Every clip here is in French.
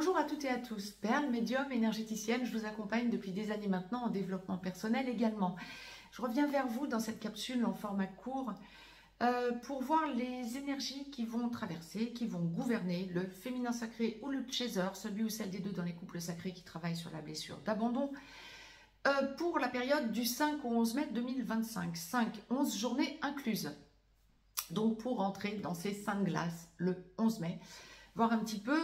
Bonjour à toutes et à tous, Perle, médium, énergéticienne, je vous accompagne depuis des années maintenant en développement personnel également. Je reviens vers vous dans cette capsule en format court pour voir les énergies qui vont traverser, qui vont gouverner le féminin sacré ou le chaser, celui ou celle des deux dans les couples sacrés qui travaillent sur la blessure d'abandon, pour la période du 5 au 11 mai 2025, 5-11 journées incluses. Donc pour entrer dans ces 5 glaces le 11 mai, voir un petit peu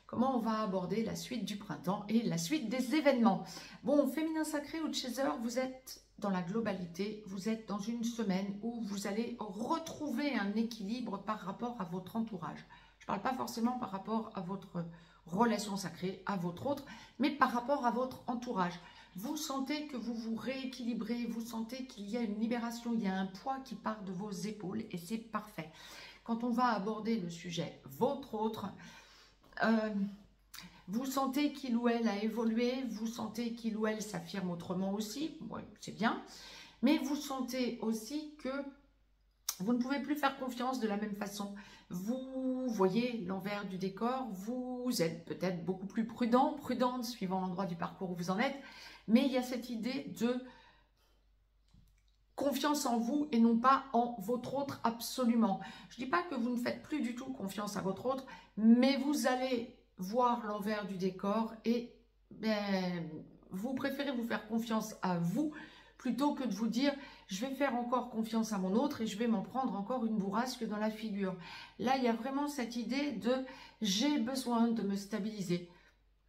comment on va aborder la suite du printemps et la suite des événements. Bon, féminin sacré ou chaser, vous êtes dans la globalité, vous êtes dans une semaine où vous allez retrouver un équilibre par rapport à votre entourage. Je ne parle pas forcément par rapport à votre relation sacrée, à votre autre, mais par rapport à votre entourage. Vous sentez que vous vous rééquilibrez, vous sentez qu'il y a une libération, il y a un poids qui part de vos épaules et c'est parfait. Quand on va aborder le sujet votre autre, vous sentez qu'il ou elle a évolué, vous sentez qu'il ou elle s'affirme autrement aussi, oui, c'est bien, mais vous sentez aussi que vous ne pouvez plus faire confiance de la même façon. Vous voyez l'envers du décor, vous êtes peut-être beaucoup plus prudente, suivant l'endroit du parcours où vous en êtes, mais il y a cette idée de confiance en vous et non pas en votre autre absolument. Je ne dis pas que vous ne faites plus du tout confiance à votre autre, mais vous allez voir l'envers du décor et vous préférez vous faire confiance à vous plutôt que de vous dire je vais faire encore confiance à mon autre et je vais m'en prendre encore une bourrasque dans la figure. Là, il y a vraiment cette idée de j'ai besoin de me stabiliser.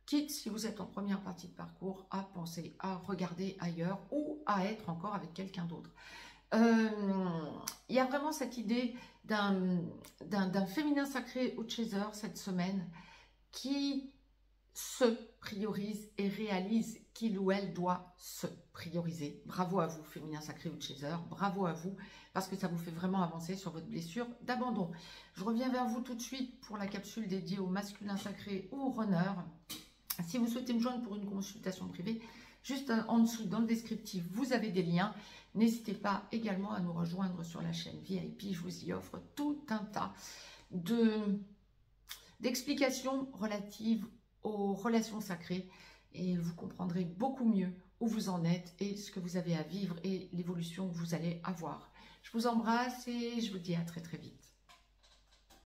Quitte, si vous êtes en première partie de parcours, à penser, à regarder ailleurs ou à être encore avec quelqu'un d'autre. Il y a vraiment cette idée d'un féminin sacré ou chaser cette semaine qui se priorise et réalise qu'il ou elle doit se prioriser. Bravo à vous, féminin sacré ou chaser, bravo à vous, parce que ça vous fait vraiment avancer sur votre blessure d'abandon. Je reviens vers vous tout de suite pour la capsule dédiée au masculin sacré ou au runner. Si vous souhaitez me joindre pour une consultation privée, juste en dessous dans le descriptif, vous avez des liens. N'hésitez pas également à nous rejoindre sur la chaîne VIP. Je vous y offre tout un tas d'explications relatives aux relations sacrées et vous comprendrez beaucoup mieux où vous en êtes et ce que vous avez à vivre et l'évolution que vous allez avoir. Je vous embrasse et je vous dis à très très vite.